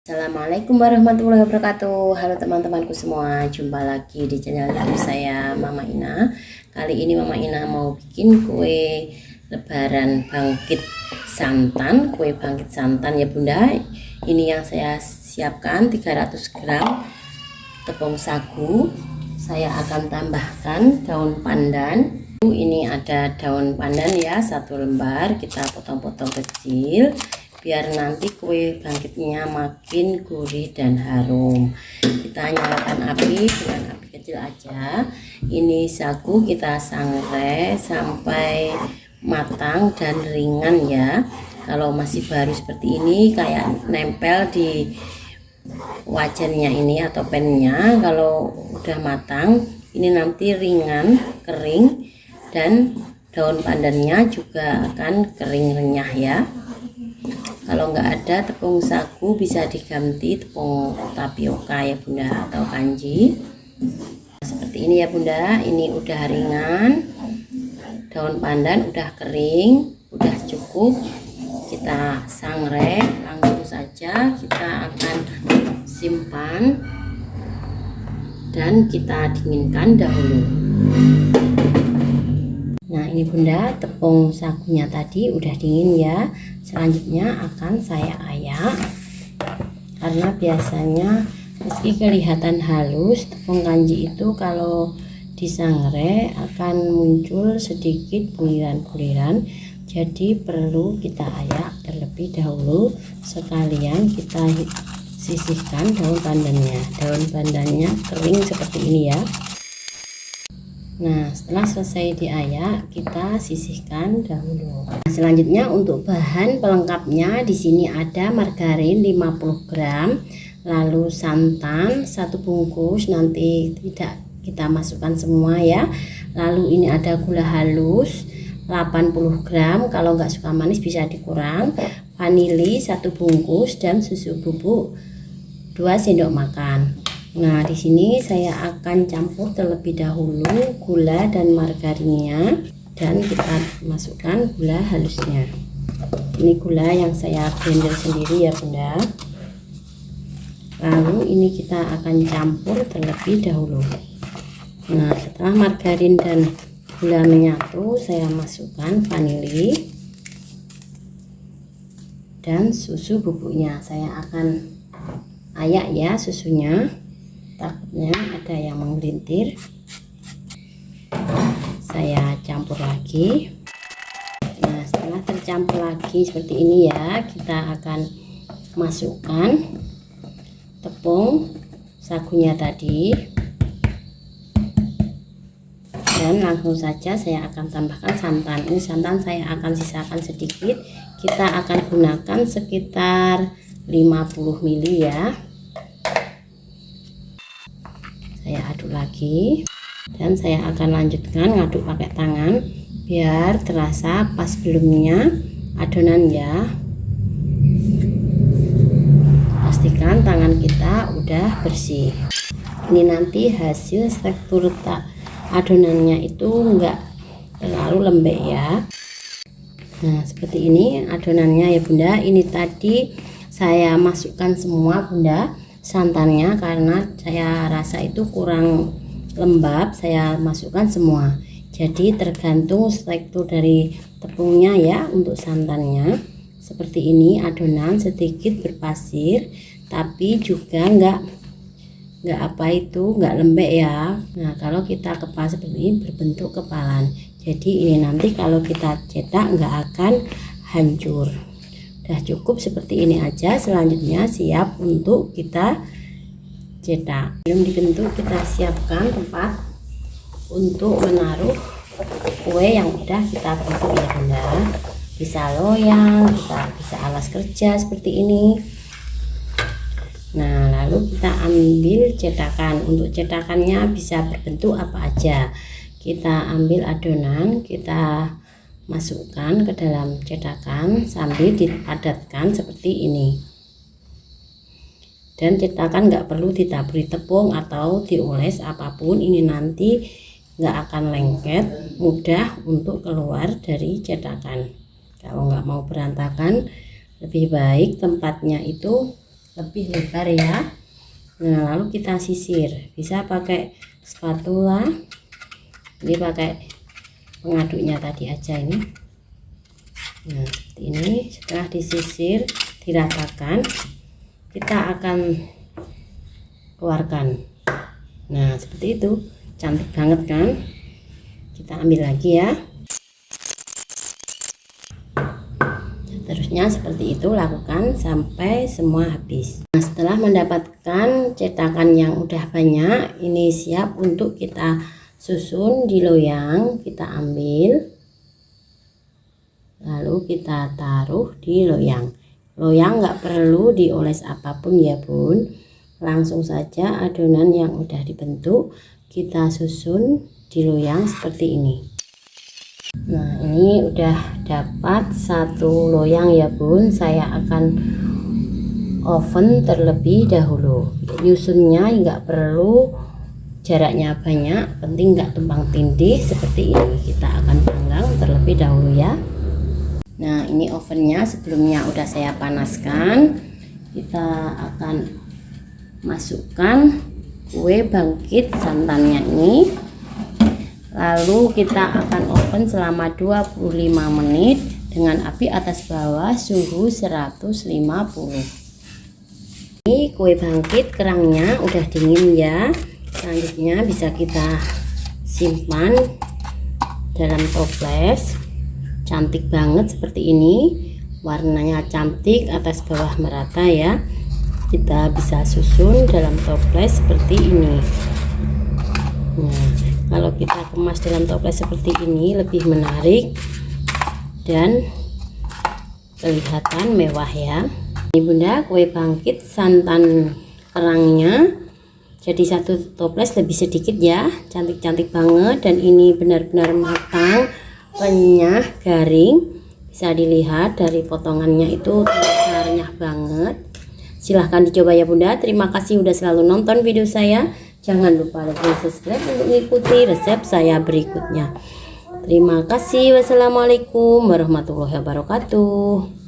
Assalamualaikum warahmatullahi wabarakatuh. Halo teman-temanku semua, jumpa lagi di channel YouTube saya, Mama Ina. Kali ini Mama Ina mau bikin kue lebaran bangkit santan. Kue bangkit santan ya Bunda. Ini yang saya siapkan 300 gram tepung sagu. Saya akan tambahkan daun pandan. Ini ada daun pandan ya, 1 lembar. Kita potong-potong kecil biar nanti kue bangkitnya makin gurih dan harum. Kita nyalakan api dengan api kecil aja. Ini sagu kita sangrai sampai matang dan ringan ya. Kalau masih baru seperti ini kayak nempel di wajannya ini atau pennya. Kalau udah matang ini nanti ringan, kering, dan daun pandannya juga akan kering renyah ya. Kalau nggak ada tepung sagu bisa diganti tepung tapioka ya Bunda atau kanji. Seperti ini ya Bunda, ini udah ringan, daun pandan udah kering, udah cukup. Kita sangrai langsung saja, kita akan simpan dan kita dinginkan dahulu. Nah ini Bunda, tepung sagunya tadi udah dingin ya. Selanjutnya akan saya ayak, karena biasanya meski kelihatan halus, tepung kanji itu kalau disangrai akan muncul sedikit buliran-buliran. Jadi perlu kita ayak terlebih dahulu, sekalian kita sisihkan daun pandannya. Daun pandannya kering seperti ini ya. Nah, setelah selesai diayak, kita sisihkan dahulu. Nah, selanjutnya untuk bahan pelengkapnya di sini ada margarin 50 gram, lalu santan 1 bungkus, nanti tidak kita masukkan semua ya. Lalu ini ada gula halus 80 gram, kalau nggak suka manis bisa dikurang, vanili 1 bungkus, dan susu bubuk 2 sendok makan. Nah, di sini saya akan campur terlebih dahulu gula dan margarinnya, dan kita masukkan gula halusnya. Ini gula yang saya blender sendiri ya Bunda. Lalu ini kita akan campur terlebih dahulu. Nah, setelah margarin dan gula menyatu, saya masukkan vanili dan susu bubuknya. Saya akan ayak ya susunya, takutnya ada yang menggelintir. Saya campur lagi. Nah, setelah tercampur lagi seperti ini ya, kita akan masukkan tepung sagunya tadi, dan langsung saja saya akan tambahkan santan. Ini santan saya akan sisakan sedikit, kita akan gunakan sekitar 50 ml ya. Saya aduk lagi, dan saya akan lanjutkan ngaduk pakai tangan biar terasa pas belumnya adonan ya. Pastikan tangan kita udah bersih. Ini nanti hasil tekstur adonannya itu enggak terlalu lembek ya. Nah, seperti ini adonannya ya Bunda. Ini tadi saya masukkan semua Bunda, santannya, karena saya rasa itu kurang lembab, saya masukkan semua. Jadi tergantung tekstur dari tepungnya ya untuk santannya. Seperti ini adonan sedikit berpasir, tapi juga enggak lembek ya. Nah, kalau kita kepas seperti ini berbentuk kepalan. Jadi ini nanti kalau kita cetak enggak akan hancur. Udah cukup seperti ini aja. Selanjutnya siap untuk kita cetak. Belum dibentuk, kita siapkan tempat untuk menaruh kue yang udah kita bentuk ya Bunda. Bisa loyang, kita bisa alas kerja seperti ini. Nah, lalu kita ambil cetakan. Untuk cetakannya bisa berbentuk apa aja. Kita ambil adonan, kita masukkan ke dalam cetakan sambil dipadatkan seperti ini. Dan cetakan nggak perlu ditaburi tepung atau dioles apapun, ini nanti nggak akan lengket, mudah untuk keluar dari cetakan. Kalau nggak mau berantakan, lebih baik tempatnya itu lebih lebar ya. Nah, lalu kita sisir, bisa pakai spatula, ini pakai pengaduknya tadi aja ini. Nah, seperti ini. Setelah disisir, diratakan, kita akan keluarkan. Nah, seperti itu, cantik banget kan? Kita ambil lagi ya. Seterusnya seperti itu, lakukan sampai semua habis. Nah, setelah mendapatkan cetakan yang udah banyak, ini siap untuk kita susun di loyang. Kita ambil, lalu kita taruh di loyang. Loyang nggak perlu dioles apapun ya bun, langsung saja adonan yang udah dibentuk kita susun di loyang seperti ini. Nah, ini udah dapat satu loyang ya bun. Saya akan oven terlebih dahulu. Nyusunnya nggak perlu jaraknya banyak, penting nggak tumpang tindih seperti ini. Kita akan panggang terlebih dahulu ya. Nah, ini ovennya sebelumnya udah saya panaskan. Kita akan masukkan kue bangkit santannya ini. Lalu kita akan oven selama 25 menit dengan api atas bawah suhu 150. Ini kue bangkit kerangnya udah dingin ya. Selanjutnya bisa kita simpan dalam toples. Cantik banget seperti ini. Warnanya cantik, atas bawah merata ya. Kita bisa susun dalam toples seperti ini. Nah, kalau kita kemas dalam toples seperti ini lebih menarik dan kelihatan mewah ya. Ini bunda, kue bangkit santan kerangnya jadi satu toples lebih sedikit ya. Cantik-cantik banget dan ini benar-benar matang, renyah, garing. Bisa dilihat dari potongannya itu renyah banget. Silahkan dicoba ya bunda. Terima kasih udah selalu nonton video saya. Jangan lupa like dan subscribe untuk mengikuti resep saya berikutnya. Terima kasih. Wassalamualaikum warahmatullahi wabarakatuh.